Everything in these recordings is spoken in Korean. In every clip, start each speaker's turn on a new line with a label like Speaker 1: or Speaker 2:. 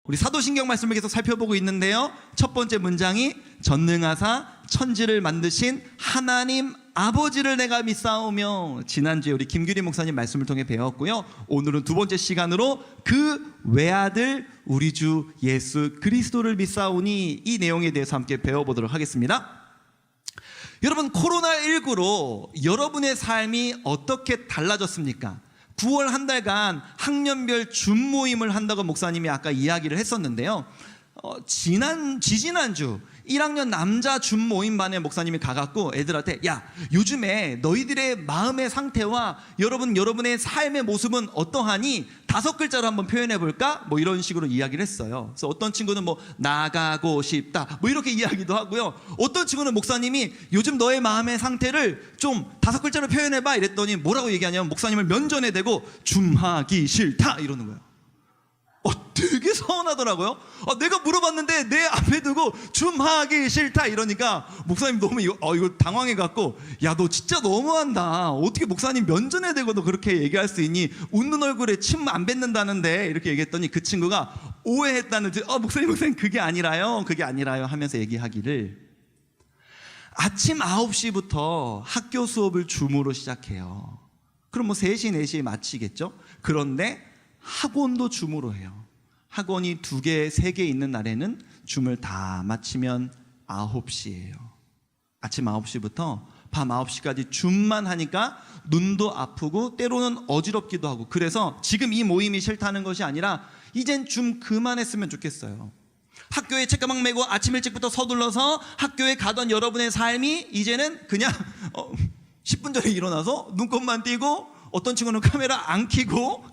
Speaker 1: 우리 사도신경 말씀을 계속 살펴보고 있는데요, 첫 번째 문장이 전능하사 천지를 만드신 하나님 아버지를 내가 믿사오며, 지난주에 우리 김규리 목사님 말씀을 통해 배웠고요. 오늘은 두 번째 시간으로 그 외아들 우리 주 예수 그리스도를 믿사오니, 이 내용에 대해서 함께 배워보도록 하겠습니다. 여러분, 코로나19로 여러분의 삶이 어떻게 달라졌습니까? 9월 한 달간 학년별 줌 모임을 한다고 목사님이 아까 이야기를 했었는데요, 지지난주 1학년 남자 줌 모임반에 목사님이 가갖고 애들한테, 야, 요즘에 너희들의 마음의 상태와 여러분의 삶의 모습은 어떠하니 5글자로 한번 표현해볼까? 뭐 이런 식으로 이야기를 했어요. 그래서 어떤 친구는 뭐 나가고 싶다 뭐 이렇게 이야기도 하고요, 어떤 친구는 목사님이 요즘 너의 마음의 상태를 좀 5글자로 표현해봐 이랬더니 뭐라고 얘기하냐면, 목사님을 면전에 대고 줌하기 싫다 이러는 거예요. 되게 서운하더라고요. 내가 물어봤는데 내 앞에 두고 줌하기 싫다 이러니까 목사님 너무 이거 당황해갖고, 야, 너 진짜 너무한다. 어떻게 목사님 면전에 대고도 그렇게 얘기할 수 있니? 웃는 얼굴에 침 안 뱉는다는데 이렇게 얘기했더니 그 친구가 오해했다는 듯, 목사님 그게 아니라요 하면서 얘기하기를, 아침 9시부터 학교 수업을 줌으로 시작해요. 그럼 뭐 3시 4시에 마치겠죠? 그런데 학원도 줌으로 해요. 학원이 2개 3개 있는 날에는 줌을 다 마치면 9시예요 아침 9시부터 밤 9시까지 줌만 하니까 눈도 아프고 때로는 어지럽기도 하고, 그래서 지금 이 모임이 싫다는 것이 아니라 이젠 줌 그만했으면 좋겠어요. 학교에 책가방 메고 아침 일찍부터 서둘러서 학교에 가던 여러분의 삶이 이제는 그냥 10분 전에 일어나서 눈곱만 띄고, 어떤 친구는 카메라 안 켜고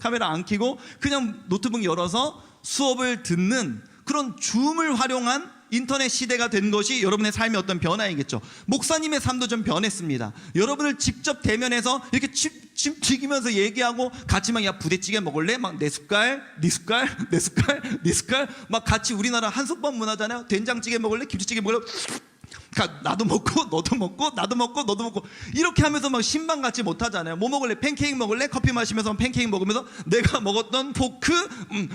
Speaker 1: 그냥 노트북 열어서 수업을 듣는 그런 줌을 활용한 인터넷 시대가 된 것이 여러분의 삶의 어떤 변화이겠죠. 목사님의 삶도 좀 변했습니다. 여러분을 직접 대면해서 이렇게 침 튀기면서 얘기하고 같이 막, 야, 부대찌개 먹을래? 막 내 숟갈, 네 숟갈, 내 숟갈, 네 숟갈, 막 같이, 우리나라 한솥밥 문화잖아요. 된장찌개 먹을래? 김치찌개 먹을래? 나도 먹고 너도 먹고 나도 먹고 너도 먹고 이렇게 하면서 막 신방 같이 못하잖아요. 뭐 먹을래? 팬케이크 먹을래? 커피 마시면서 팬케이크 먹으면서 내가 먹었던 포크,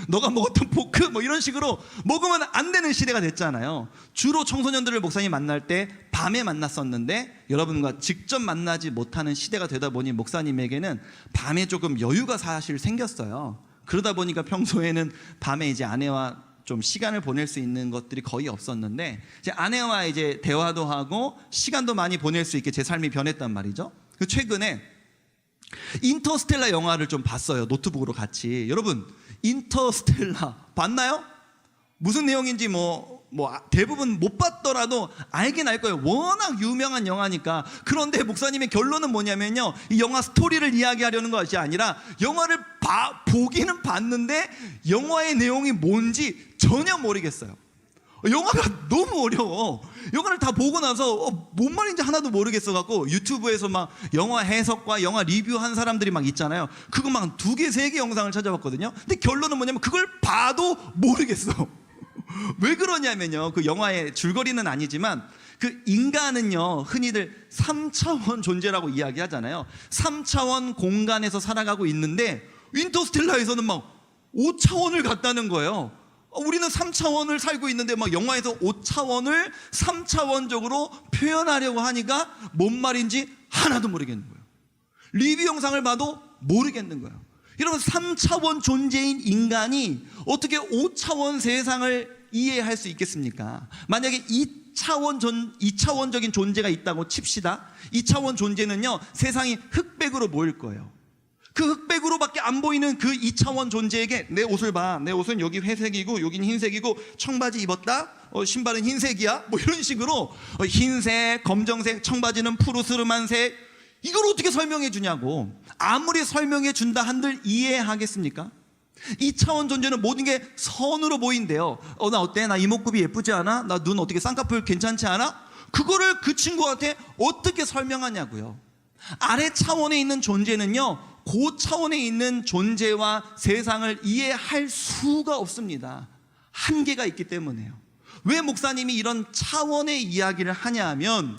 Speaker 1: 너가 먹었던 포크, 뭐 이런 식으로 먹으면 안 되는 시대가 됐잖아요. 주로 청소년들을 목사님 만날 때 밤에 만났었는데, 여러분과 직접 만나지 못하는 시대가 되다 보니 목사님에게는 밤에 조금 여유가 사실 생겼어요. 그러다 보니까 평소에는 밤에 이제 아내와 좀 시간을 보낼 수 있는 것들이 거의 없었는데, 이제 아내와 이제 대화도 하고 시간도 많이 보낼 수 있게 제 삶이 변했단 말이죠. 최근에 인터스텔라 영화를 좀 봤어요. 노트북으로 같이. 여러분, 인터스텔라 봤나요? 무슨 내용인지 대부분 못 봤더라도 알긴 알 거예요. 워낙 유명한 영화니까. 그런데 목사님의 결론은 뭐냐면요, 이 영화 스토리를 이야기하려는 것이 아니라, 영화를 보기는 봤는데 영화의 내용이 뭔지 전혀 모르겠어요. 영화가 너무 어려워. 영화를 다 보고 나서 뭔 말인지 하나도 모르겠어갖고 유튜브에서 막 영화 해석과 영화 리뷰한 사람들이 막 있잖아요. 그거 막 2개 3개 영상을 찾아봤거든요. 근데 결론은 뭐냐면, 그걸 봐도 모르겠어. 왜 그러냐면요, 그 영화의 줄거리는 아니지만, 그 인간은요, 흔히들 3차원 존재라고 이야기하잖아요. 3차원 공간에서 살아가고 있는데, 인터스텔라에서는 막 5차원을 갔다는 거예요. 우리는 3차원을 살고 있는데 막 영화에서 5차원을 3차원적으로 표현하려고 하니까 뭔 말인지 하나도 모르겠는 거예요. 리뷰 영상을 봐도 모르겠는 거예요. 여러분, 3차원 존재인 인간이 어떻게 5차원 세상을 이해할 수 있겠습니까? 만약에 2차원적인 존재가 있다고 칩시다. 2차원 존재는요, 세상이 흑백으로 보일 거예요. 그 흑백으로밖에 안 보이는 그 2차원 존재에게, 내 옷을 봐, 내 옷은 여기 회색이고 여긴 흰색이고 청바지 입었다, 신발은 흰색이야, 뭐 이런 식으로 흰색, 검정색, 청바지는 푸르스름한색, 이걸 어떻게 설명해 주냐고. 아무리 설명해 준다 한들 이해하겠습니까? 2차원 존재는 모든 게 선으로 보인대요. 나 어때? 나 이목구비 예쁘지 않아? 나 눈 어떻게 쌍꺼풀 괜찮지 않아? 그거를 그 친구한테 어떻게 설명하냐고요. 아래 차원에 있는 존재는요, 고 차원에 있는 존재와 세상을 이해할 수가 없습니다. 한계가 있기 때문에요. 왜 목사님이 이런 차원의 이야기를 하냐 하면,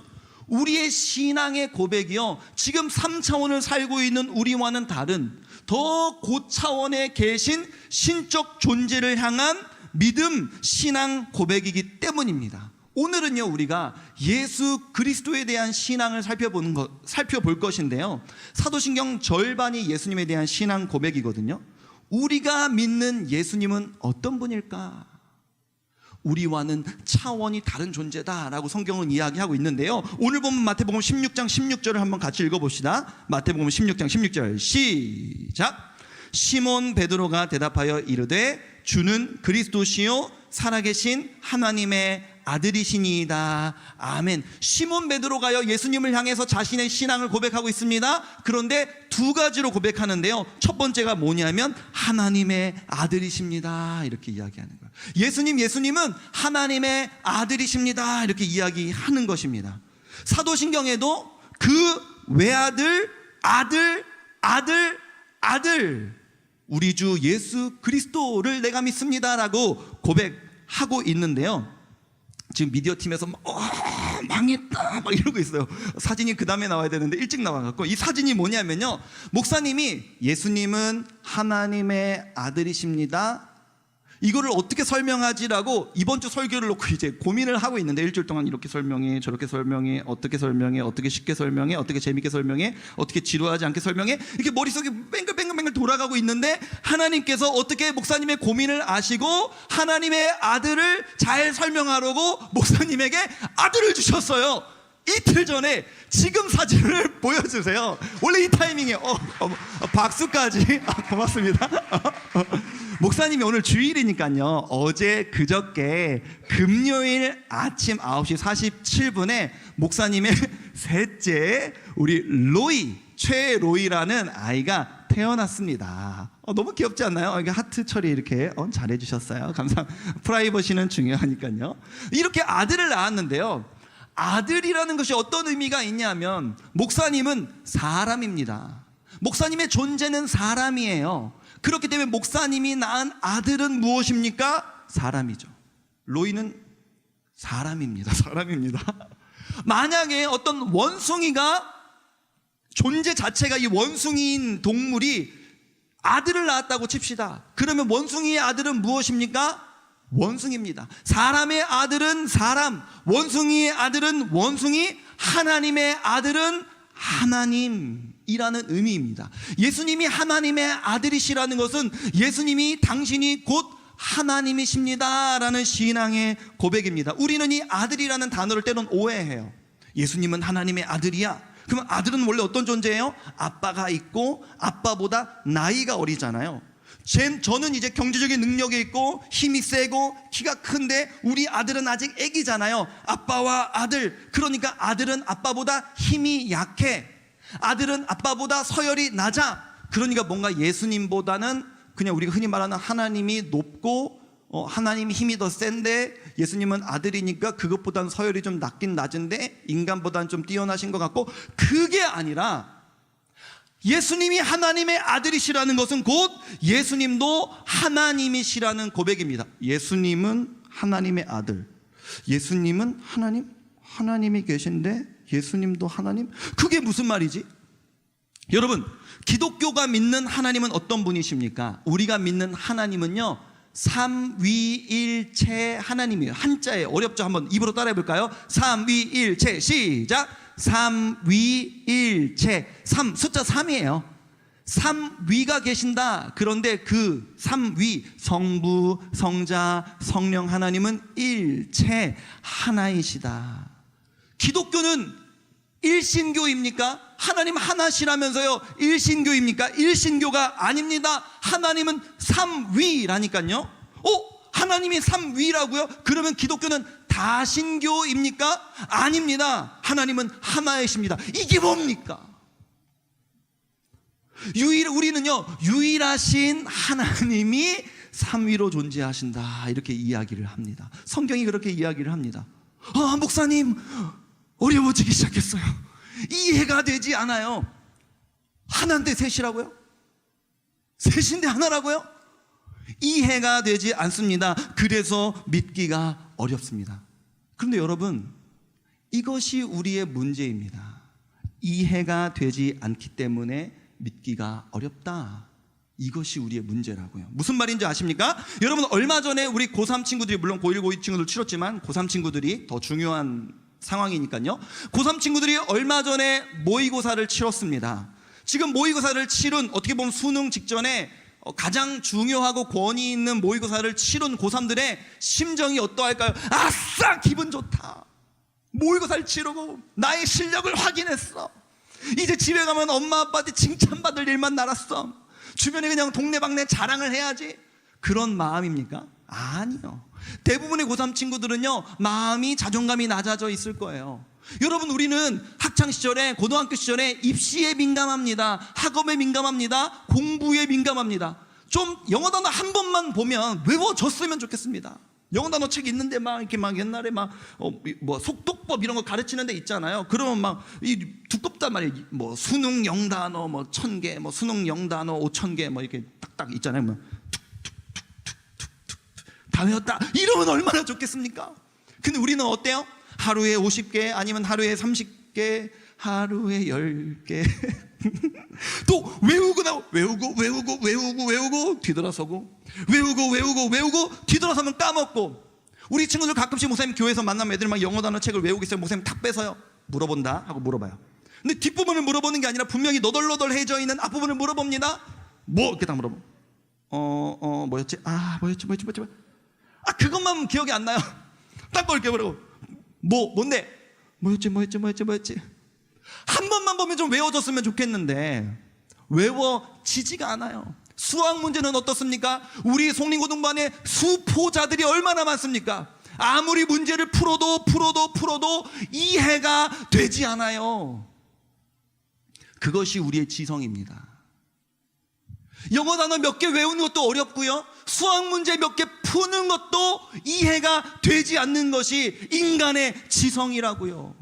Speaker 1: 우리의 신앙의 고백이요, 지금 3차원을 살고 있는 우리와는 다른 더 고차원에 계신 신적 존재를 향한 믿음, 신앙 고백이기 때문입니다. 오늘은요, 우리가 예수 그리스도에 대한 신앙을 살펴볼 것인데요, 사도신경 절반이 예수님에 대한 신앙 고백이거든요. 우리가 믿는 예수님은 어떤 분일까? 우리와는 차원이 다른 존재다라고 성경은 이야기하고 있는데요, 오늘 보면 마태복음 16장 16절을 한번 같이 읽어봅시다. 마태복음 16장 16절 시작. 시몬 베드로가 대답하여 이르되 주는 그리스도시요 살아계신 하나님의 아들이시니이다. 아멘. 시몬 베드로가요, 예수님을 향해서 자신의 신앙을 고백하고 있습니다. 그런데 두 가지로 고백하는데요, 첫 번째가 뭐냐면 하나님의 아들이십니다, 이렇게 이야기하는 거예요. 예수님은 하나님의 아들이십니다, 이렇게 이야기하는 것입니다. 사도신경에도 그 외아들, 아들, 우리 주 예수 그리스도를 내가 믿습니다라고 고백하고 있는데요, 지금 미디어 팀에서 망했다 막 이러고 있어요. 사진이 그 다음에 나와야 되는데 일찍 나와갖고, 이 사진이 뭐냐면요, 목사님이 예수님은 하나님의 아들이십니다, 이거를 어떻게 설명하지라고 이번 주 설교를 놓고 이제 고민을 하고 있는데, 일주일 동안 이렇게 설명해, 저렇게 설명해, 어떻게 쉽게 설명해, 어떻게 재밌게 설명해, 어떻게 지루하지 않게 설명해, 이렇게 머릿속에 뱅글뱅글 돌아가고 있는데, 하나님께서 어떻게 목사님의 고민을 아시고 하나님의 아들을 잘 설명하려고 목사님에게 아들을 주셨어요. 이틀 전에 지금 사진을 보여주세요. 원래 이 타이밍에 박수까지. 고맙습니다. 목사님이 오늘 주일이니까요, 어제 그저께 금요일 아침 9시 47분에 목사님의 셋째 우리 최로이라는 아이가 태어났습니다. 너무 귀엽지 않나요? 이게 하트 처리 이렇게 잘해주셨어요. 감사합니다. 프라이버시는 중요하니까요. 이렇게 아들을 낳았는데요, 아들이라는 것이 어떤 의미가 있냐면, 목사님은 사람입니다. 목사님의 존재는 사람이에요. 그렇기 때문에 목사님이 낳은 아들은 무엇입니까? 사람이죠. 로이는 사람입니다. 만약에 어떤 원숭이가, 존재 자체가 이 원숭이인 동물이 아들을 낳았다고 칩시다. 그러면 원숭이의 아들은 무엇입니까? 원숭이입니다. 사람의 아들은 사람, 원숭이의 아들은 원숭이, 하나님의 아들은 하나님이라는 의미입니다. 예수님이 하나님의 아들이시라는 것은 예수님이 당신이 곧 하나님이십니다라는 신앙의 고백입니다. 우리는 이 아들이라는 단어를 때론 오해해요. 예수님은 하나님의 아들이야. 그러면 아들은 원래 어떤 존재예요? 아빠가 있고 아빠보다 나이가 어리잖아요. 저는 이제 경제적인 능력이 있고 힘이 세고 키가 큰데, 우리 아들은 아직 애기잖아요. 아빠와 아들, 그러니까 아들은 아빠보다 힘이 약해. 아들은 아빠보다 서열이 낮아. 그러니까 뭔가 예수님보다는 그냥 우리가 흔히 말하는 하나님이 높고 하나님이 힘이 더 센데, 예수님은 아들이니까 그것보다는 서열이 좀 낮긴 낮은데 인간보다는 좀 뛰어나신 것 같고, 그게 아니라 예수님이 하나님의 아들이시라는 것은 곧 예수님도 하나님이시라는 고백입니다. 예수님은 하나님의 아들, 예수님은 하나님이 계신데 예수님도 하나님? 그게 무슨 말이지? 여러분, 기독교가 믿는 하나님은 어떤 분이십니까? 우리가 믿는 하나님은요, 삼위일체 하나님이에요. 한자에 어렵죠? 한번 입으로 따라해 볼까요? 삼위일체 시작. 삼위일체, 숫자 3이에요. 삼위가 계신다. 그런데 그 삼위, 성부, 성자, 성령 하나님은 일체 하나이시다. 기독교는 일신교입니까? 하나님 하나시라면서요 일신교입니까? 일신교가 아닙니다. 하나님은 삼위라니까요. 하나님이 삼위라고요? 그러면 기독교는 다신교입니까? 아닙니다. 하나님은 하나이십니다. 이게 뭡니까? 우리는요, 유일하신 하나님이 삼위로 존재하신다, 이렇게 이야기를 합니다. 성경이 그렇게 이야기를 합니다. 목사님, 어려워지기 시작했어요. 이해가 되지 않아요. 하나인데 셋이라고요? 셋인데 하나라고요? 이해가 되지 않습니다. 그래서 믿기가 어렵습니다. 그런데 여러분, 이것이 우리의 문제입니다. 이해가 되지 않기 때문에 믿기가 어렵다. 이것이 우리의 문제라고요. 무슨 말인지 아십니까? 여러분, 얼마 전에 우리 고3 친구들이, 물론 고1, 고2 친구들 치렀지만 고3 친구들이 더 중요한 상황이니까요. 고3 친구들이 얼마 전에 모의고사를 치렀습니다. 지금 모의고사를 치른, 어떻게 보면 수능 직전에 가장 중요하고 권위 있는 모의고사를 치른 고3들의 심정이 어떠할까요? 아싸, 기분 좋다. 모의고사를 치르고 나의 실력을 확인했어. 이제 집에 가면 엄마 아빠한테 칭찬받을 일만 남았어. 주변에 그냥 동네방네 자랑을 해야지. 그런 마음입니까? 아니요. 대부분의 고3 친구들은요, 마음이, 자존감이 낮아져 있을 거예요. 여러분, 우리는 학창시절에, 고등학교 시절에 입시에 민감합니다. 학업에 민감합니다. 공부에 민감합니다. 좀 영어 단어 한 번만 보면 외워졌으면 좋겠습니다. 영어 단어 책 있는데 막 이렇게 막 옛날에 막 뭐 속독법 이런 거 가르치는 데 있잖아요. 그러면 막 이 두껍단 말이에요. 뭐 수능 영단어 뭐 1000개, 뭐 수능 영단어 5000개 뭐 이렇게 딱딱 있잖아요. 뭐 다 외웠다 이러면 얼마나 좋겠습니까? 근데 우리는 어때요? 하루에 50개, 아니면 하루에 30개, 하루에 10개 또 외우고 뒤돌아서고, 외우고 뒤돌아서면 까먹고. 우리 친구들 가끔씩 목사님 교회에서 만나면 애들 막 영어 단어 책을 외우고 있어요. 목사님 탁 빼서요, 물어본다 하고 물어봐요. 근데 뒷부분을 물어보는 게 아니라 분명히 너덜너덜해져 있는 앞부분을 물어봅니다. 뭐 이렇게 딱 물어봐. 뭐였지? 뭐였지? 그것만 기억이 안 나요. 딱 이렇게 물어보고, 뭔데? 뭐였지? 한 번만 보면 좀 외워졌으면 좋겠는데 외워지지가 않아요. 수학 문제는 어떻습니까? 우리 송림고등반에 수포자들이 얼마나 많습니까? 아무리 문제를 풀어도 이해가 되지 않아요. 그것이 우리의 지성입니다. 영어 단어 몇 개 외우는 것도 어렵고요, 수학 문제 몇 개 푸는 것도 이해가 되지 않는 것이 인간의 지성이라고요.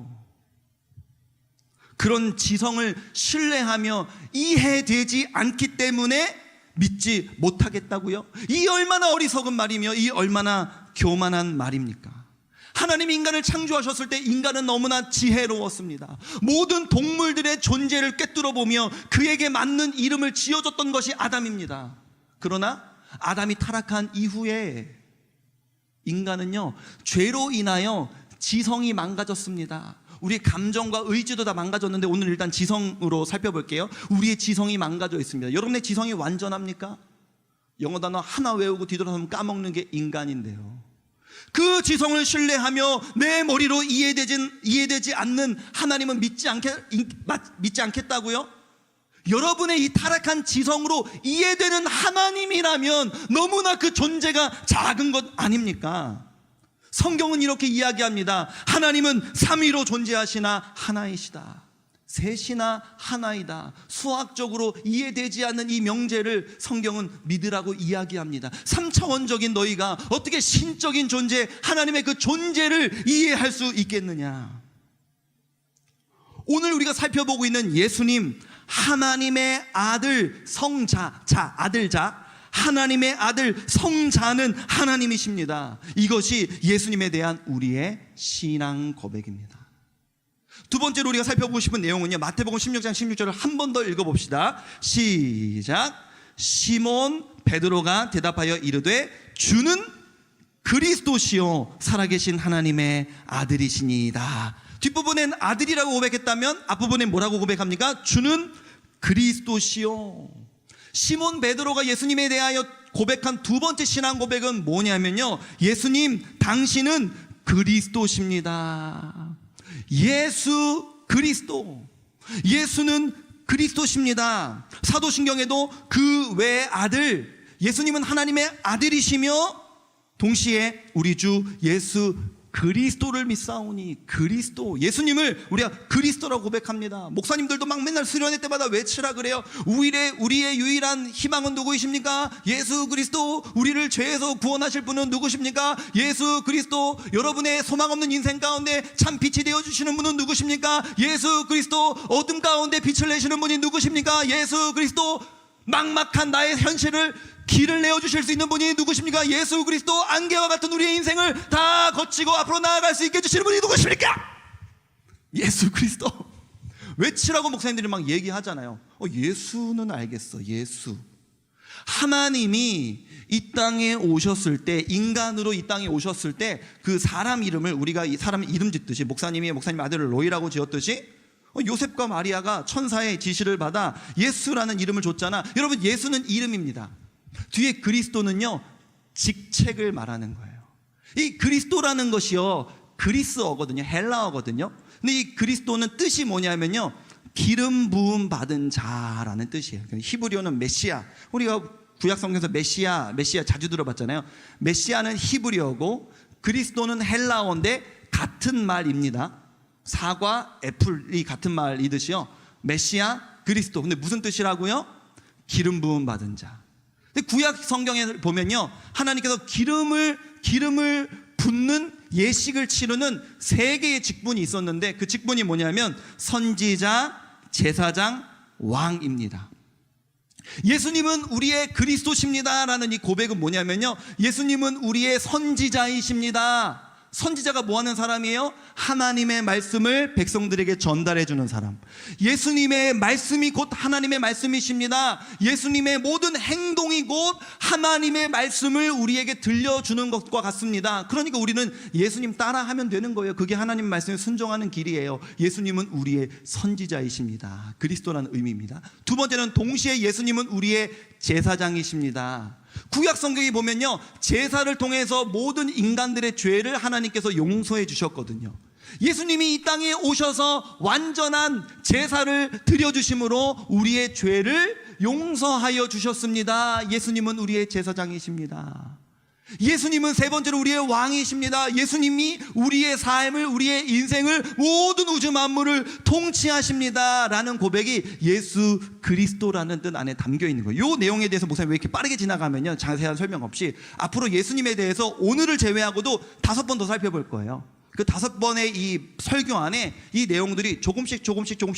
Speaker 1: 그런 지성을 신뢰하며 이해되지 않기 때문에 믿지 못하겠다고요? 이 얼마나 어리석은 말이며 이 얼마나 교만한 말입니까? 하나님이 인간을 창조하셨을 때 인간은 너무나 지혜로웠습니다. 모든 동물들의 존재를 꿰뚫어 보며 그에게 맞는 이름을 지어줬던 것이 아담입니다. 그러나 아담이 타락한 이후에 인간은요, 죄로 인하여 지성이 망가졌습니다. 우리의 감정과 의지도 다 망가졌는데 오늘 일단 지성으로 살펴볼게요. 우리의 지성이 망가져 있습니다. 여러분의 지성이 완전합니까? 영어 단어 하나 외우고 뒤돌아서면 까먹는 게 인간인데요, 그 지성을 신뢰하며 내 머리로 이해되지 않는 하나님은 믿지 않겠다고요? 여러분의 이 타락한 지성으로 이해되는 하나님이라면 너무나 그 존재가 작은 것 아닙니까? 성경은 이렇게 이야기합니다. 하나님은 삼위로 존재하시나 하나이시다. 셋이나 하나이다. 수학적으로 이해되지 않는 이 명제를 성경은 믿으라고 이야기합니다. 3차원적인 너희가 어떻게 신적인 존재, 하나님의 그 존재를 이해할 수 있겠느냐? 오늘 우리가 살펴보고 있는 예수님, 하나님의 아들 성자, 아들자, 하나님의 아들 성자는 하나님이십니다. 이것이 예수님에 대한 우리의 신앙 고백입니다. 두 번째로 우리가 살펴보고 싶은 내용은요, 마태복음 16장 16절을 한 번 더 읽어봅시다. 시작. 시몬 베드로가 대답하여 이르되 주는 그리스도시요 살아계신 하나님의 아들이시니이다. 뒷부분엔 아들이라고 고백했다면 앞부분엔 뭐라고 고백합니까? 주는 그리스도시요. 시몬 베드로가 예수님에 대하여 고백한 두 번째 신앙 고백은 뭐냐면요, 예수님 당신은 그리스도십니다. 예수 그리스도, 예수는 그리스도십니다. 사도신경에도 그 외 아들, 예수님은 하나님의 아들이시며 동시에 우리 주 예수 그리스도를 믿사오니, 그리스도, 예수님을 우리가 그리스도라고 고백합니다. 목사님들도 막 맨날 수련회 때마다 외치라 그래요. 우리의 유일한 희망은 누구이십니까? 예수 그리스도. 우리를 죄에서 구원하실 분은 누구십니까? 예수 그리스도. 여러분의 소망 없는 인생 가운데 참 빛이 되어주시는 분은 누구십니까? 예수 그리스도. 어둠 가운데 빛을 내시는 분이 누구십니까? 예수 그리스도. 막막한 나의 현실을 길을 내어주실 수 있는 분이 누구십니까? 예수 그리스도. 안개와 같은 우리의 인생을 다 거치고 앞으로 나아갈 수 있게 해주시는 분이 누구십니까? 예수 그리스도. 외치라고 목사님들이 막 얘기하잖아요. 예수는 알겠어, 예수. 하나님이 이 땅에 오셨을 때, 인간으로 이 땅에 오셨을 때 그 사람 이름을 우리가 이 사람 이름 짓듯이 목사님 아들을 로이라고 지었듯이 요셉과 마리아가 천사의 지시를 받아 예수라는 이름을 줬잖아. 여러분, 예수는 이름입니다. 뒤에 그리스도는요, 직책을 말하는 거예요. 이 그리스도라는 것이요, 그리스어거든요. 헬라어거든요. 근데 이 그리스도는 뜻이 뭐냐면요, 기름 부음 받은 자라는 뜻이에요. 히브리어는 메시아. 우리가 구약 성경에서 메시아 자주 들어봤잖아요. 메시아는 히브리어고 그리스도는 헬라어인데 같은 말입니다. 사과, 애플이 같은 말이듯이요. 메시아, 그리스도. 근데 무슨 뜻이라고요? 기름 부음 받은 자. 근데 구약 성경에 보면요, 하나님께서 기름을 붓는 예식을 치르는 세 개의 직분이 있었는데 그 직분이 뭐냐면 선지자, 제사장, 왕입니다. 예수님은 우리의 그리스도십니다라는 이 고백은 뭐냐면요, 예수님은 우리의 선지자이십니다. 선지자가 뭐 하는 사람이에요? 하나님의 말씀을 백성들에게 전달해 주는 사람. 예수님의 말씀이 곧 하나님의 말씀이십니다. 예수님의 모든 행동이 곧 하나님의 말씀을 우리에게 들려주는 것과 같습니다. 그러니까 우리는 예수님 따라하면 되는 거예요. 그게 하나님 말씀에 순종하는 길이에요. 예수님은 우리의 선지자이십니다. 그리스도라는 의미입니다. 두 번째는 동시에 예수님은 우리의 제사장이십니다. 구약 성경에 보면요, 제사를 통해서 모든 인간들의 죄를 하나님께서 용서해 주셨거든요. 예수님이 이 땅에 오셔서 완전한 제사를 드려주심으로 우리의 죄를 용서하여 주셨습니다. 예수님은 우리의 제사장이십니다. 예수님은 세 번째로 우리의 왕이십니다. 예수님이 우리의 삶을, 우리의 인생을, 모든 우주 만물을 통치하십니다 라는 고백이 예수 그리스도라는 뜻 안에 담겨 있는 거예요. 이 내용에 대해서 목사님 왜 이렇게 빠르게 지나가면요, 자세한 설명 없이 앞으로 예수님에 대해서 오늘을 제외하고도 5번 더 살펴볼 거예요. 그 5번의 이 설교 안에 이 내용들이 조금씩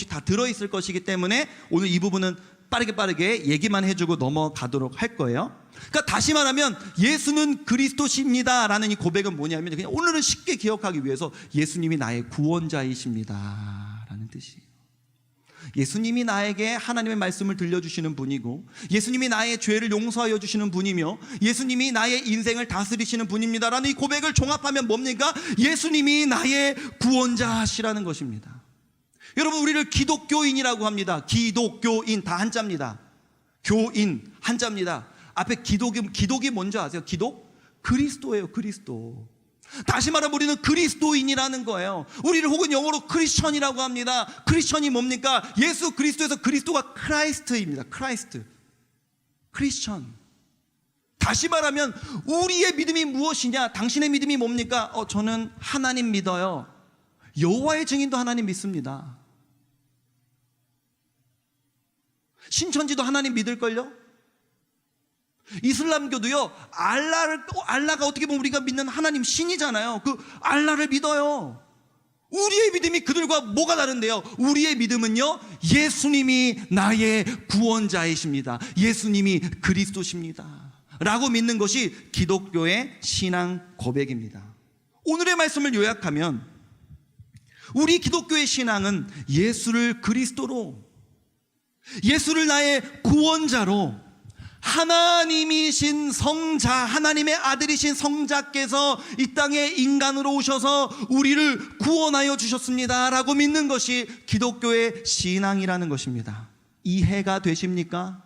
Speaker 1: 다 들어있을 것이기 때문에 오늘 이 부분은 빠르게 얘기만 해주고 넘어가도록 할 거예요. 그러니까 다시 말하면 예수는 그리스도십니다 라는 이 고백은 뭐냐면, 그냥 오늘은 쉽게 기억하기 위해서 예수님이 나의 구원자이십니다 라는 뜻이에요. 예수님이 나에게 하나님의 말씀을 들려주시는 분이고, 예수님이 나의 죄를 용서하여 주시는 분이며, 예수님이 나의 인생을 다스리시는 분입니다 라는 이 고백을 종합하면 뭡니까? 예수님이 나의 구원자시라는 것입니다. 여러분, 우리를 기독교인이라고 합니다. 기독교인, 다 한자입니다. 교인, 한자입니다. 앞에 기독이 뭔지 아세요? 기독? 그리스도예요. 그리스도. 다시 말하면 우리는 그리스도인이라는 거예요. 우리를 혹은 영어로 크리스천이라고 합니다. 크리스천이 뭡니까? 예수 그리스도에서 그리스도가 크라이스트입니다. 크라이스트, 크리스천. 다시 말하면 우리의 믿음이 무엇이냐? 당신의 믿음이 뭡니까? 저는 하나님 믿어요. 여호와의 증인도 하나님 믿습니다. 신천지도 하나님 믿을걸요? 이슬람교도요, 알라가 어떻게 보면 우리가 믿는 하나님 신이잖아요. 그 알라를 믿어요. 우리의 믿음이 그들과 뭐가 다른데요? 우리의 믿음은요, 예수님이 나의 구원자이십니다. 예수님이 그리스도십니다 라고 믿는 것이 기독교의 신앙 고백입니다. 오늘의 말씀을 요약하면 우리 기독교의 신앙은 예수를 그리스도로, 예수를 나의 구원자로, 하나님이신 성자, 하나님의 아들이신 성자께서 이 땅에 인간으로 오셔서 우리를 구원하여 주셨습니다 라고 믿는 것이 기독교의 신앙이라는 것입니다. 이해가 되십니까?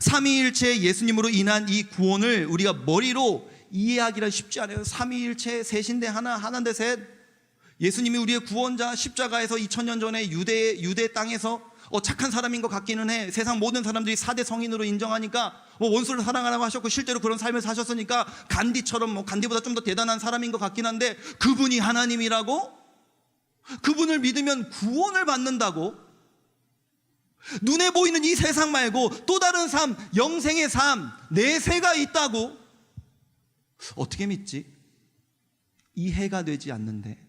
Speaker 1: 삼위일체 예수님으로 인한 이 구원을 우리가 머리로 이해하기가 쉽지 않아요. 삼위일체, 셋인데 하나, 하나인데 셋. 예수님이 우리의 구원자, 십자가에서 2000년 전에 유대 땅에서 착한 사람인 것 같기는 해. 세상 모든 사람들이 4대 성인으로 인정하니까 원수를 사랑하라고 하셨고 실제로 그런 삶을 사셨으니까 간디처럼 간디보다 좀 더 대단한 사람인 것 같긴 한데, 그분이 하나님이라고? 그분을 믿으면 구원을 받는다고? 눈에 보이는 이 세상 말고 또 다른 삶, 영생의 삶, 내세가 있다고? 어떻게 믿지? 이해가 되지 않는데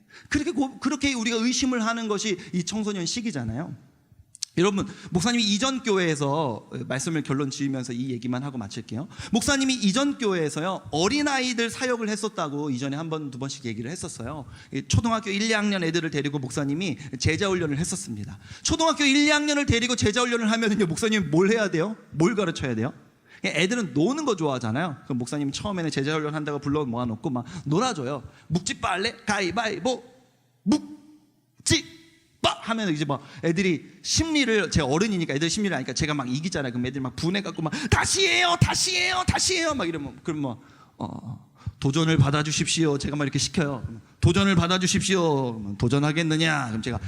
Speaker 1: 그렇게 우리가 의심을 하는 것이 이 청소년 시기잖아요. 여러분, 목사님이 이전 교회에서 말씀을 결론 지으면서 이 얘기만 하고 마칠게요. 목사님이 이전 교회에서요, 어린아이들 사역을 했었다고 이전에 한 번, 두 번씩 얘기를 했었어요. 초등학교 1, 2학년 애들을 데리고 목사님이 제자 훈련을 했었습니다. 초등학교 1, 2학년을 데리고 제자 훈련을 하면요, 목사님이 뭘 해야 돼요? 뭘 가르쳐야 돼요? 애들은 노는 거 좋아하잖아요. 그럼 목사님이 처음에는 제자 훈련 한다고 불러 모아놓고 막 놀아줘요. 묵찌빨래 가위바위보 묵찌 하면 이제 막 애들이 심리를, 제 어른이니까 애들 심리를 아니까 제가 막 이기잖아요. 그럼 애들이 막 분해갖고 막 다시 해요 막 이러면, 그럼 뭐 도전을 받아주십시오. 제가 막 이렇게 시켜요. 도전을 받아주십시오. 도전하겠느냐? 그럼 제가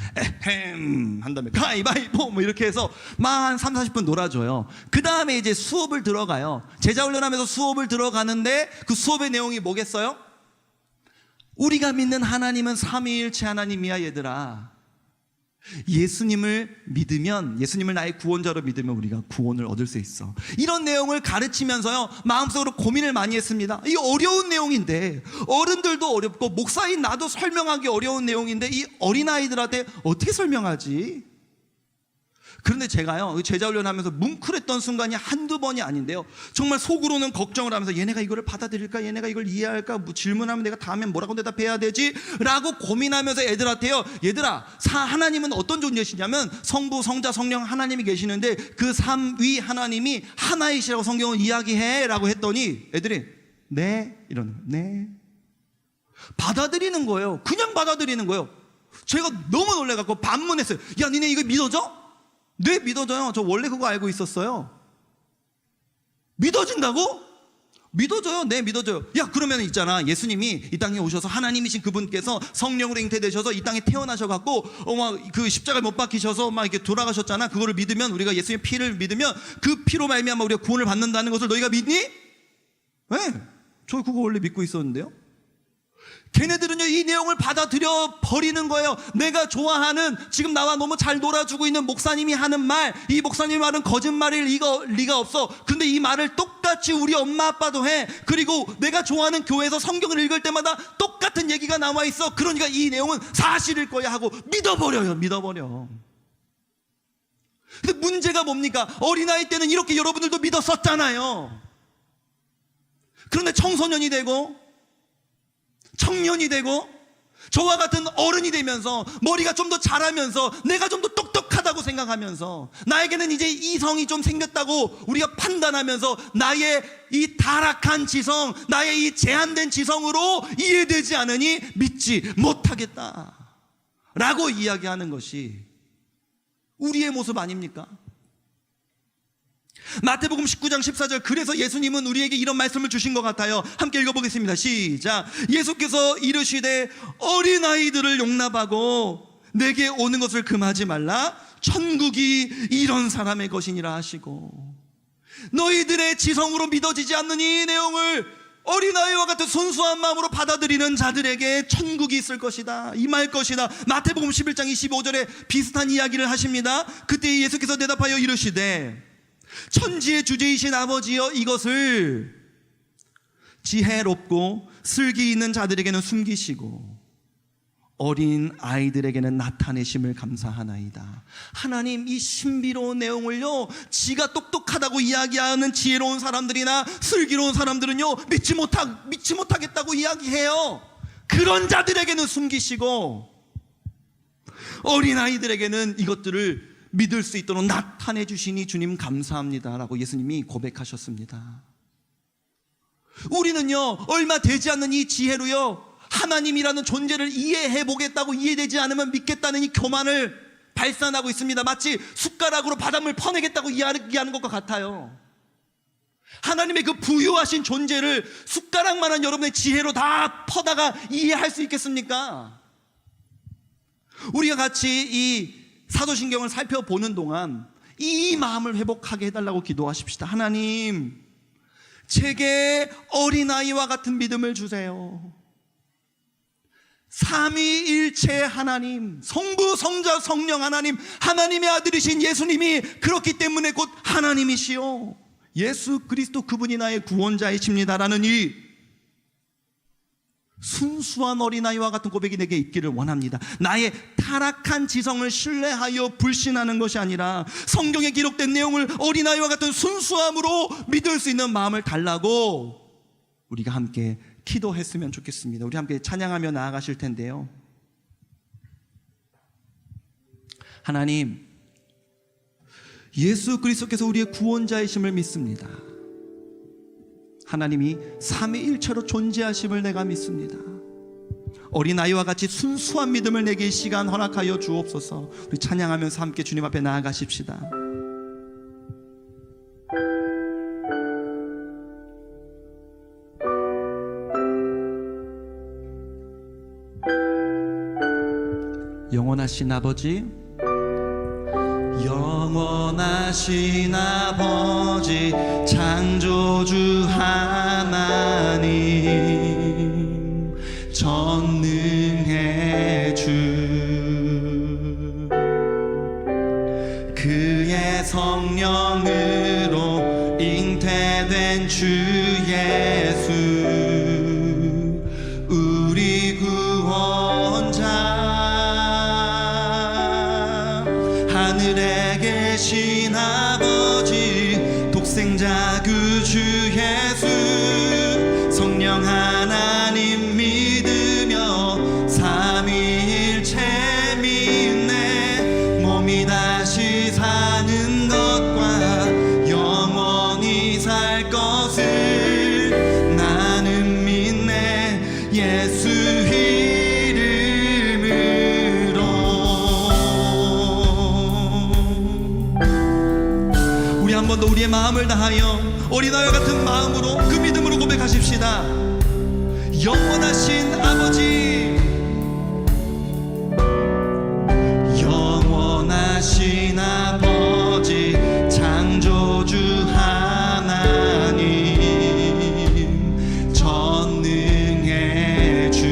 Speaker 1: 에헴 한 다음에 가위바위보 뭐 이렇게 해서 막 한 3, 40분 놀아줘요. 그 다음에 이제 수업을 들어가요. 제자훈련하면서 수업을 들어가는데 그 수업의 내용이 뭐겠어요? 우리가 믿는 하나님은 삼위일체 하나님이야 얘들아. 예수님을 믿으면, 예수님을 나의 구원자로 믿으면 우리가 구원을 얻을 수 있어. 이런 내용을 가르치면서요, 마음속으로 고민을 많이 했습니다. 이 어려운 내용인데, 어른들도 어렵고 목사인 나도 설명하기 어려운 내용인데 이 어린아이들한테 어떻게 설명하지? 그런데 제가요, 제자훈련하면서 뭉클했던 순간이 한두 번이 아닌데요, 정말 속으로는 걱정을 하면서 얘네가 이거를 받아들일까? 얘네가 이걸 이해할까? 뭐 질문하면 내가 다음에 뭐라고 대답해야 되지? 라고 고민하면서 애들한테요, 얘들아, 하나님은 어떤 존재시냐면 성부, 성자, 성령 하나님이 계시는데 그 삼위 하나님이 하나이시라고 성경은 이야기해 라고 했더니 애들이 네? 이러는 거예요. 네. 받아들이는 거예요. 그냥 받아들이는 거예요. 제가 너무 놀래갖고 반문했어요. 야, 니네 이거 믿어져? 네, 믿어져요. 저 원래 그거 알고 있었어요. 믿어진다고? 믿어져요. 네, 믿어져요. 야, 그러면 있잖아, 예수님이 이 땅에 오셔서 하나님이신 그분께서 성령으로 잉태되셔서 이 땅에 태어나셔갖고 막 그 십자가에 못 박히셔서 막 이렇게 돌아가셨잖아. 그거를 믿으면, 우리가 예수님의 피를 믿으면 그 피로 말미암아 우리가 구원을 받는다는 것을 너희가 믿니? 네, 저 그거 원래 믿고 있었는데요. 걔네들은요, 이 내용을 받아들여 버리는 거예요. 내가 좋아하는, 지금 나와 너무 잘 놀아주고 있는 목사님이 하는 말, 이 목사님 말은 거짓말일 리가 없어. 근데 이 말을 똑같이 우리 엄마 아빠도 해. 그리고 내가 좋아하는 교회에서 성경을 읽을 때마다 똑같은 얘기가 나와 있어. 그러니까 이 내용은 사실일 거야 하고 믿어버려요. 믿어버려. 근데 문제가 뭡니까? 어린아이 때는 이렇게 여러분들도 믿었었잖아요. 그런데 청소년이 되고 청년이 되고 저와 같은 어른이 되면서 머리가 좀 더 자라면서 내가 좀 더 똑똑하다고 생각하면서 나에게는 이제 이성이 좀 생겼다고 우리가 판단하면서 나의 이 타락한 지성, 나의 이 제한된 지성으로 이해되지 않으니 믿지 못하겠다 라고 이야기하는 것이 우리의 모습 아닙니까? 마태복음 19장 14절, 그래서 예수님은 우리에게 이런 말씀을 주신 것 같아요. 함께 읽어보겠습니다. 시작. 예수께서 이르시되 어린아이들을 용납하고 내게 오는 것을 금하지 말라. 천국이 이런 사람의 것이니라 하시고, 너희들의 지성으로 믿어지지 않는 이 내용을 어린아이와 같은 순수한 마음으로 받아들이는 자들에게 천국이 있을 것이다, 임할 것이다. 마태복음 11장 25절에 비슷한 이야기를 하십니다. 그때 예수께서 대답하여 이르시되 천지의 주제이신 아버지여, 이것을 지혜롭고 슬기 있는 자들에게는 숨기시고 어린 아이들에게는 나타내심을 감사하나이다. 하나님, 이 신비로운 내용을요, 지가 똑똑하다고 이야기하는 지혜로운 사람들이나 슬기로운 사람들은요 믿지 못하겠다고 이야기해요. 그런 자들에게는 숨기시고 어린 아이들에게는 이것들을 믿을 수 있도록 나타내 주시니 주님 감사합니다 라고 예수님이 고백하셨습니다. 우리는요, 얼마 되지 않는 이 지혜로요, 하나님이라는 존재를 이해해 보겠다고, 이해되지 않으면 믿겠다는 이 교만을 발산하고 있습니다. 마치 숟가락으로 바닷물 퍼내겠다고 이야기하는 것과 같아요. 하나님의 그 부유하신 존재를 숟가락만한 여러분의 지혜로 다 퍼다가 이해할 수 있겠습니까? 우리가 같이 이 사도신경을 살펴보는 동안 이 마음을 회복하게 해달라고 기도하십시다. 하나님, 제게 어린아이와 같은 믿음을 주세요. 삼위일체 하나님, 성부, 성자, 성령 하나님, 하나님의 아들이신 예수님이 그렇기 때문에 곧 하나님이시오. 예수 그리스도 그분이 나의 구원자이십니다라는 이 순수한 어린아이와 같은 고백이 내게 있기를 원합니다. 나의 타락한 지성을 신뢰하여 불신하는 것이 아니라 성경에 기록된 내용을 어린아이와 같은 순수함으로 믿을 수 있는 마음을 달라고 우리가 함께 기도했으면 좋겠습니다. 우리 함께 찬양하며 나아가실 텐데요. 하나님, 예수 그리스도께서 우리의 구원자이심을 믿습니다. 하나님이 삼위일체로 존재하심을 내가 믿습니다. 어린아이와 같이 순수한 믿음을 내게 이 시간 허락하여 주옵소서. 우리 찬양하면서 함께 주님 앞에 나아가십시다. 영원하신 아버지, 영원하신 아버지, 창조주 하나님, 전능의 주, 그의 성령으로 잉태된 주 예수, 우리 구원자, 하늘에 계신 아버지, 독생자 그 주 예수, 성령 하나님 믿으며 삼위일체 믿네. 몸이 다시 사는 것과 영원히 살 것을 나는 믿네. 예수 한 번 더 우리의 마음을 다하여 어린아이와 같은 마음으로 그 믿음으로 고백하십시다. 영원하신 아버지, 영원하신 아버지, 창조주 하나님, 전능의 주,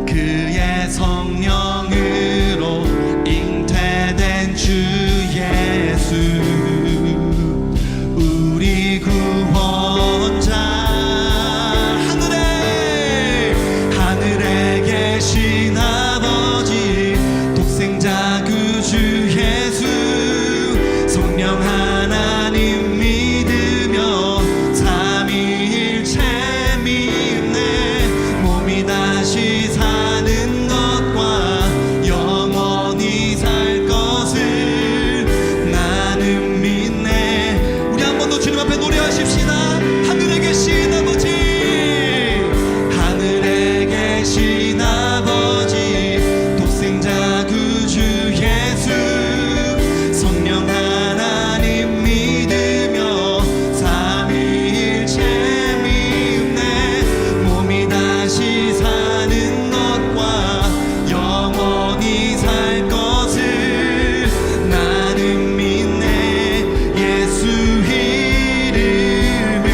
Speaker 1: 그의 성령으로 주 예수, 우리 구원자, 하늘에 계신 아버지, 독생자 그 주 예수, 성령 하나님 믿으며 삼위일체 믿네. 몸이 다시 사는 것과 영원히 살 나는 믿네. 우리 한 번 더 주님 앞에 노래하십시다. 하늘에 계신 아버지, 하늘에 계신 아버지, 독생자 그 주 예수, 성령 하나님 믿으며 삼위일체 믿네. 몸이 다시 사는 것과 영원히 살 것을 나는 믿네. 예수 이름으로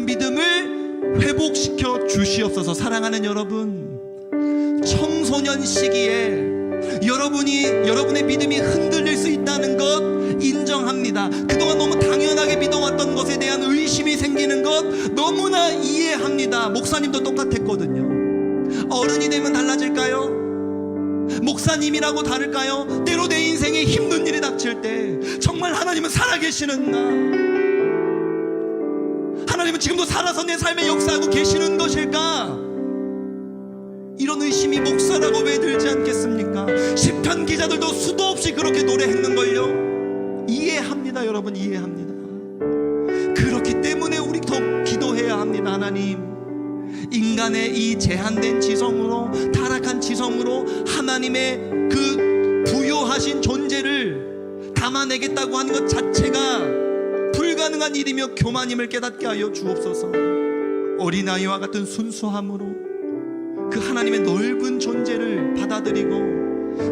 Speaker 1: 믿음을 회복시켜 주시옵소서. 사랑하는 여러분, 청소년 시기에 여러분의 믿음이 흔들릴 수 있다는 것 인정합니다. 그동안 너무 당연하게 믿어왔던 것에 대한 의심이 생기는 것 너무나 이해합니다. 목사님도 똑같았거든요. 어른이 되면 달라질까요? 목사님이라고 다를까요? 때로 내 인생에 힘든 일이 닥칠 때 정말 하나님은 살아계시는가? 하나님은 지금도 살아서 내 삶에 역사하고 계시는 것일까? 이런 의심이 목사라고 왜 들지 않겠습니까? 시편 기자들도 수도 없이 그렇게 노래했는걸요. 이해합니다. 여러분, 이해합니다. 그렇기 때문에 우리 더 기도해야 합니다. 하나님, 인간의 이 제한된 지성으로, 타락한 지성으로 하나님의 그 부요하신 존재를 담아내겠다고 하는 것 자체가 불가능한 일이며 교만임을 깨닫게 하여 주옵소서. 어린아이와 같은 순수함으로 그 하나님의 넓은 존재를 받아들이고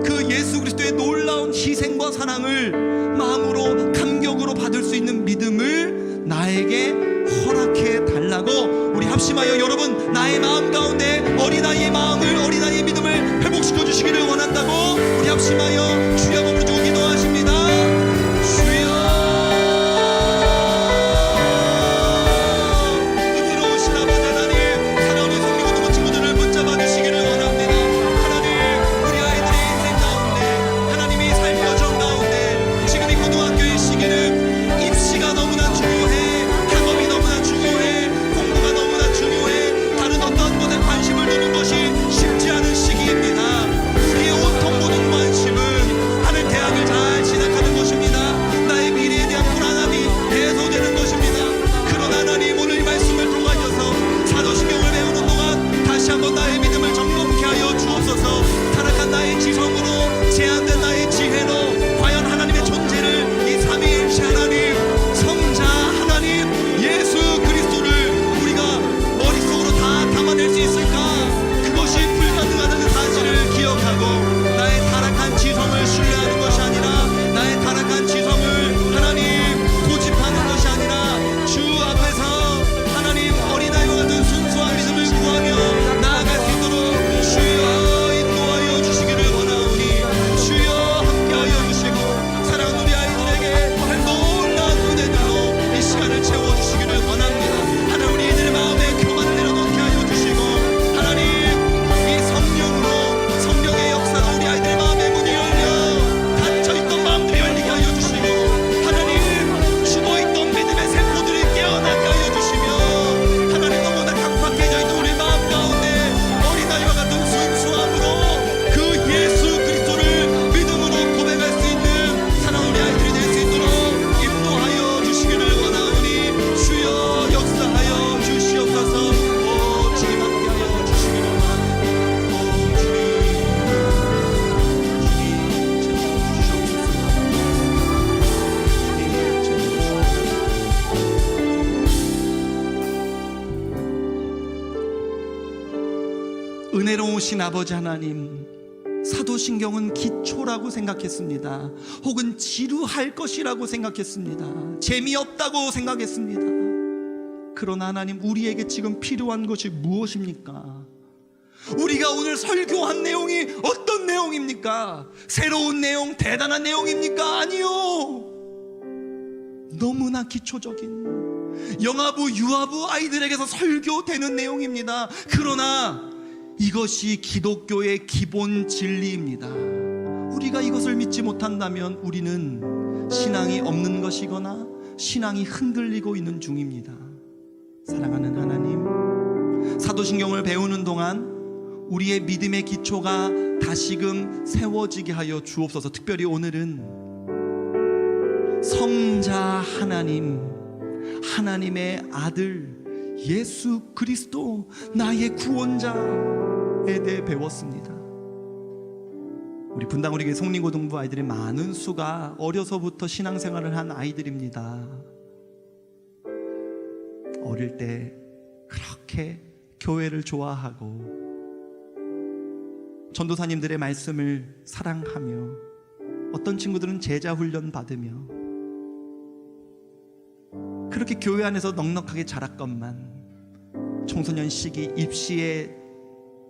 Speaker 1: 그 예수 그리스도의 놀라운 희생과 사랑을 마음으로 감격으로 받을 수 있는 믿음을 나에게 허락해 달라고 우리 합심하여, 여러분, 나의 마음 가운데 어린아이의 마음을, 어린아이의 믿음을 회복시켜 주시기를 원한다고 우리 합심하여 주여 부르짖고 기도하십니다.
Speaker 2: 쉽지 않은 시기입니다. 우리의 온통 모든 관심은 하는 대학을 잘 진학하는 것입니다. 나의 미래에 대한 불안함이 해소되는 것입니다. 그러나 하나님, 오늘 이 말씀을 통하여서 사도신경을 배우는 동안 다시 한번 나의 믿음을 점검케 하여 주옵소서. 타락한 나의 지성으로, 제한된 나의 지혜로 과연 하나님의 존재를, 이 삼위일체 하나님, 성자 하나님 예수 그리스도를 우리가 머릿속으로 다 담아낼 수 있을까? 그것이 불가능하다는 사실을 기억하고 나의 타락한 지성을 신뢰하는 것이 아니라, 나의 타락한 지성을 하나님 고집하는 것이 아니라 주 앞에서 하나님 어린아이와 같은 순수한 믿음을 구하며 나아갈 수 있도록 주여 인도하여 주시기를 원하오니, 주여 함께하여 주시고 사랑하는 우리 아이들에게 놀라운 은혜들로 이 시간을 채워주시기를 원합니다. 하나님, 우리 이들의 마음에 교만을 내려놓게 하여 주시고 하나님, 이 성령의 역사가 우리 아이들의 마음에 문이 열려 닫혀있던 마음들이 열리게 하여 주시고 하나님, 죽어있던 믿음의 세포들이 깨어나게 하여 주시며 하나님, 너무나 각박해져 있는 우리 마음 가운데 어린아이와 같은 순수함으로 그 예수 그리스도를 믿음으로 고백할 수 있는 사랑하는 우리 아이들이 될 수 있도록 인도하여 주시기를 원하오니, 주여 역사하여 주시옵소서. 오 주님, 함께하여 주시기를 원합니다. 오
Speaker 1: 은혜로우신 아버지 하나님, 사도신경은 기초라고 생각했습니다. 혹은 지루할 것이라고 생각했습니다. 재미없다고 생각했습니다. 그러나 하나님, 우리에게 지금 필요한 것이 무엇입니까? 우리가 오늘 설교한 내용이 어떤 내용입니까? 새로운 내용, 대단한 내용입니까? 아니요. 너무나 기초적인 영아부, 유아부 아이들에게서 설교되는 내용입니다. 그러나 이것이 기독교의 기본 진리입니다. 우리가 이것을 믿지 못한다면 우리는 신앙이 없는 것이거나 신앙이 흔들리고 있는 중입니다. 사랑하는 하나님, 사도신경을 배우는 동안 우리의 믿음의 기초가 다시금 세워지게 하여 주옵소서. 특별히 오늘은 성자 하나님, 하나님의 아들 예수 그리스도, 나의 구원자에 대해 배웠습니다. 우리 분당 우리 교회 송림고등부 아이들의 많은 수가 어려서부터 신앙생활을 한 아이들입니다. 어릴 때 그렇게 교회를 좋아하고 전도사님들의 말씀을 사랑하며, 어떤 친구들은 제자 훈련 받으며 그렇게 교회 안에서 넉넉하게 자랐건만 청소년 시기 입시에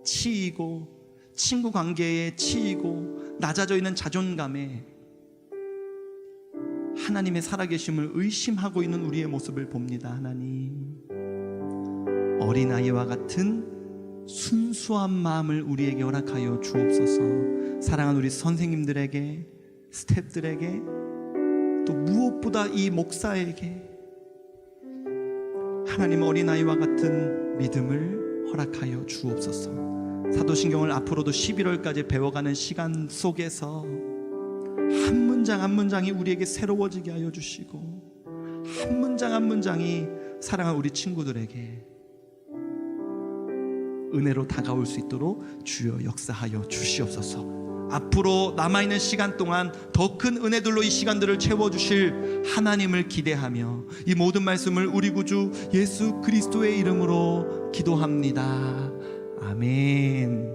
Speaker 1: 치이고 친구 관계에 치이고 낮아져 있는 자존감에 하나님의 살아계심을 의심하고 있는 우리의 모습을 봅니다. 하나님, 어린아이와 같은 순수한 마음을 우리에게 허락하여 주옵소서. 사랑하는 우리 선생님들에게, 스태프들에게, 또 무엇보다 이 목사에게 하나님 어린아이와 같은 믿음을 허락하여 주옵소서. 사도신경을 앞으로도 11월까지 배워가는 시간 속에서 한 문장 한 문장이 우리에게 새로워지게 하여 주시고, 한 문장 한 문장이 사랑하는 우리 친구들에게 은혜로 다가올 수 있도록 주여 역사하여 주시옵소서. 앞으로 남아있는 시간 동안 더 큰 은혜들로 이 시간들을 채워주실 하나님을 기대하며 이 모든 말씀을 우리 구주 예수 그리스도의 이름으로 기도합니다. 아멘.